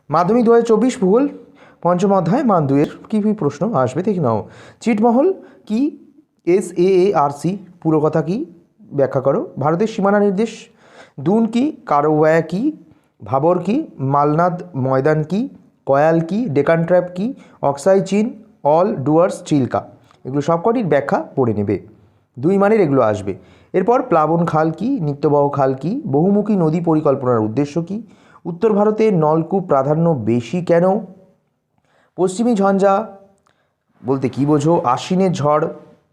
মাধ্যমিক 2024 ভূগোল পঞ্চম অধ্যায় মান 2-এর কী কী প্রশ্ন আসবে দেখে নাও। ছিটমহল কি? SAARC পুরো কথা কি ব্যাখ্যা করো। ভারতের সীমানা নির্দেশ। দুন কি? কারওয়া কি? ভাবর কি? মালনাদ ময়দান কি? কয়াল কি? ডেকান ট্র্যাপ কি? অক্সাই চীন, অল ডুয়ার্স চিল্কা। এগুলো সবকটির ব্যাখ্যা পড়ে নেবে। 2 মানের এগুলো আসবে। এরপর প্লাবন খাল কি? নিত্যবহ খাল কি? বহুমুখী নদী পরিকল্পনার উদ্দেশ্য কি? উত্তর ভারতে নলকূপ প্রাধান্য বেশি কেন? পশ্চিমী ঝঞ্ঝা বলতে কী বোঝো? আশ্বিনের ঝড়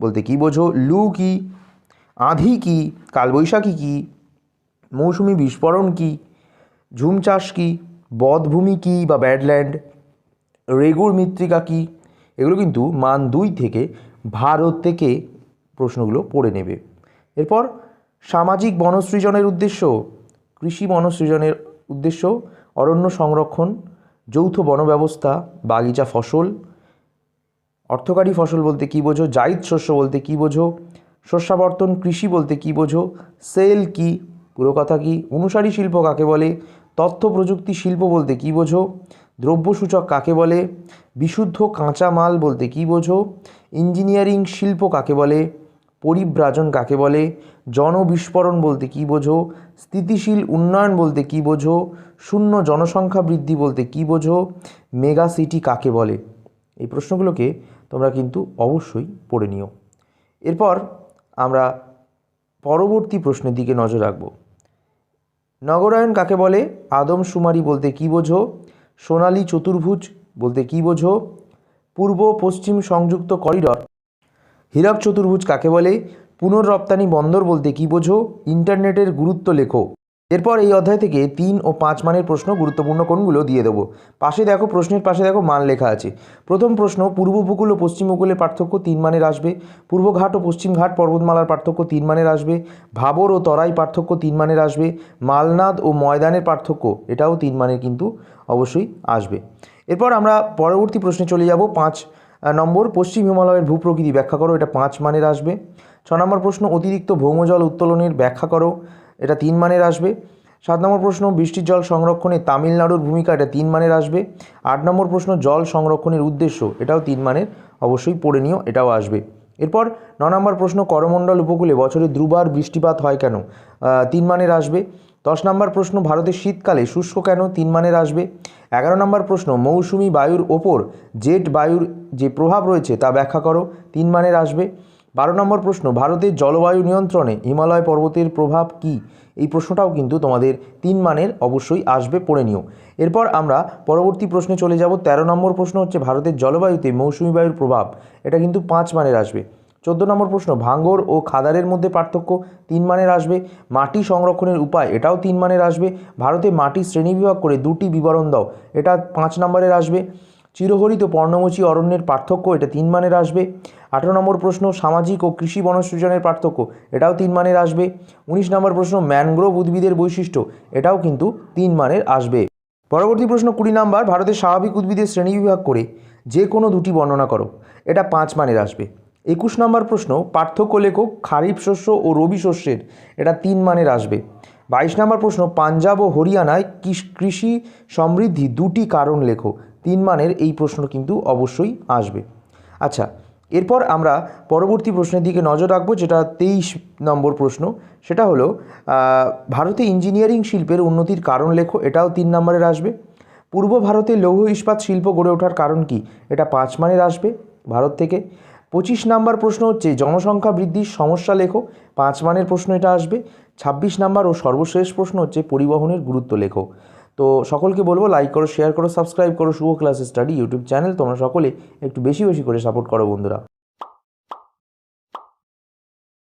বলতে কী বোঝো? লু কি? আঁধি কি? কালবৈশাখী কি? মৌসুমি বিস্ফোরণ কি? ঝুম চাষ কি? বধভূমি কি বা ব্যাডল্যান্ড? রেগুর মৃত্তিকা কি? এগুলো কিন্তু মান 2 থেকে ভারত থেকে প্রশ্নগুলো পড়ে নেবে। এরপর সামাজিক বনসৃজনের উদ্দেশ্য। কৃষি বনসৃজনের উদ্দেশ্য অরণ্য সংরক্ষণ, যৌথ বন ব্যবস্থা, বাগিচা ফসল। অর্থকারী ফসল বলতে কী বোঝো? জায়িদ শস্য বলতে কী বোঝো? শস্যাবর্তন কৃষি বলতে কী বোঝো? সেল কি? পুরো কথা কি? অনুসারী শিল্প কাকে বলে? তথ্য প্রযুক্তি শিল্প বলতে কী বোঝো? দ্রব্যসূচক কাকে বলে? বিশুদ্ধ কাঁচা মাল বলতে কী বোঝো? ইঞ্জিনিয়ারিং শিল্প কাকে বলে? পরিব্রাজন কাকে বলে? জনবিস্ফোরণ বলতে কী বোঝো? স্থিতিশীল উন্নয়ন বলতে কী বোঝো? শূন্য জনসংখ্যা বৃদ্ধি বলতে কী বোঝো? মেগা সিটি কাকে বলে? এই প্রশ্নগুলোকে তোমরা কিন্তু অবশ্যই পড়ে নিও। এরপর আমরা পরবর্তী প্রশ্নের দিকে নজর রাখব। নগরায়ণ কাকে বলে? আদমশুমারি বলতে কী বোঝো? সোনালী চতুর্ভুজ বলতে কী বোঝো? পূর্ব পশ্চিম সংযুক্ত করিডর হীরক চতুর্ভুজ কাকে বলে? পুনর্রপ্তানি বন্দর বলতে কী বোঝো? ইন্টারনেটের গুরুত্ব লেখো। এরপর এই অধ্যায় থেকে 3 ও 5 মানের প্রশ্ন গুরুত্বপূর্ণ কোনগুলো দিয়ে দেবো। পাশে দেখো, প্রশ্নের পাশে দেখো মান লেখা আছে। প্রথম প্রশ্ন, পূর্ব উপকূল ও পশ্চিম উপকূলের পার্থক্য 3 মানের আসবে। পূর্বঘাট ও পশ্চিমঘাট পর্বতমালার পার্থক্য 3 মানের আসবে। ভাবর ও তরাই পার্থক্য 3 মানের আসবে। মালনাদ ও ময়দানের পার্থক্য এটাও 3 মানের কিন্তু অবশ্যই আসবে। এরপর আমরা পরবর্তী প্রশ্নে চলে যাব। 5 নম্বর, পশ্চিম হিমালয়ের ভূপ্রকৃতি ব্যাখ্যা করো, এটা 5 মানের আসবে। 6 নম্বর প্রশ্ন, অতিরিক্ত ভৌমজল উত্তোলনের ব্যাখ্যা করো, এটা 3 মানের আসবে। 7 নম্বর প্রশ্ন, বৃষ্টির জল সংরক্ষণে তামিলনাড়ুর ভূমিকা, এটা 3 মানের আসবে। 8 নম্বর প্রশ্ন, জল সংরক্ষণের উদ্দেশ্য, এটাও 3 মানের, অবশ্যই পড়ে নিও, এটাও আসবে। এরপর 9 নম্বর প্রশ্ন, করমণ্ডল উপকূলে বছরে দুবার বৃষ্টিপাত হয় কেন? 3 মানের আসবে। 10 নম্বর প্রশ্ন, ভারতের শীতকালে শুষ্ক কেন? 3 মানের আসবে। 11 নম্বর প্রশ্ন, মৌসুমি বায়ুর ওপর জেট বায়ুর যে প্রভাব রয়েছে তা ব্যাখ্যা করো, 3 মানের আসবে। 12 নম্বর প্রশ্ন, ভারতের জলবায়ু নিয়ন্ত্রণে হিমালয় পর্বতের প্রভাব কি? এই প্রশ্নটাও কিন্তু তোমাদের 3 মানের অবশ্যই আসবে, পড়ে নিও। এরপর আমরা পরবর্তী প্রশ্নে চলে যাব। 13 নম্বর প্রশ্ন হচ্ছে ভারতের জলবায়ুতে মৌসুমি বায়ুর প্রভাব, এটা কিন্তু 5 মানের আসবে। 14 নম্বর প্রশ্ন, ভাঙর ও খাদারের মধ্যে পার্থক্য, 3 মানের আসবে। মাটি সংরক্ষণের উপায়, এটাও 3 মানের আসবে। ভারতে মাটি শ্রেণীবিভাগ করে 2টি বিবরণ দাও, এটা 5 নম্বরের আসবে। চিরহরিত পর্ণমোচী অরণ্যের পার্থক্য, এটা 3 মানের আসবে। 18 নম্বর প্রশ্ন, সামাজিক ও কৃষি বনসৃজনের পার্থক্য, এটাও 3 মানের আসবে। 19 নম্বর প্রশ্ন, ম্যানগ্রোভ উদ্ভিদের বৈশিষ্ট্য, এটাও কিন্তু 3 মানের আসবে। পরবর্তী প্রশ্ন 20 নম্বর, ভারতের স্বাভাবিক উদ্ভিদের শ্রেণীবিভাগ করে যে কোনো 2টি বর্ণনা করো, এটা 5 মানের আসবে। 21 নম্বর প্রশ্ন, পার্থক্য লেখো খারিফ শস্য ও রবি শস্যের, এটা 3 মানের আসবে। 22 নম্বর প্রশ্ন, পাঞ্জাব ও হরিয়ানায় কৃষি সমৃদ্ধি 2টি কারণ লেখো, 3 মানের এই প্রশ্ন কিন্তু অবশ্যই আসবে। আচ্ছা, এরপর আমরা পরবর্তী প্রশ্নের দিকে নজর রাখবো, যেটা 23 নম্বর প্রশ্ন। সেটা হলো ভারতে ইঞ্জিনিয়ারিং শিল্পের উন্নতির কারণ লেখো, এটাও 3 নম্বরের আসবে। পূর্ব ভারতে লৌহ ইস্পাত শিল্প গড়ে ওঠার কারণ কি? এটা 5 মানের আসবে ভারত থেকে। 25 নম্বর প্রশ্ন হচ্ছে জনসংখ্যা বৃদ্ধির সমস্যা লেখো, 5 মানের প্রশ্ন এটা আসবে। 26 নম্বর ও সর্বশেষ প্রশ্ন হচ্ছে পরিবহনের গুরুত্ব লেখো। তো সকলকে বলবো লাইক করো, শেয়ার করো, সাবস্ক্রাইব করো শুভ ক্লাস স্টাডি ইউটিউব চ্যানেল। তোমরা সকলে একটু বেশি বেশি করে সাপোর্ট করো বন্ধুরা।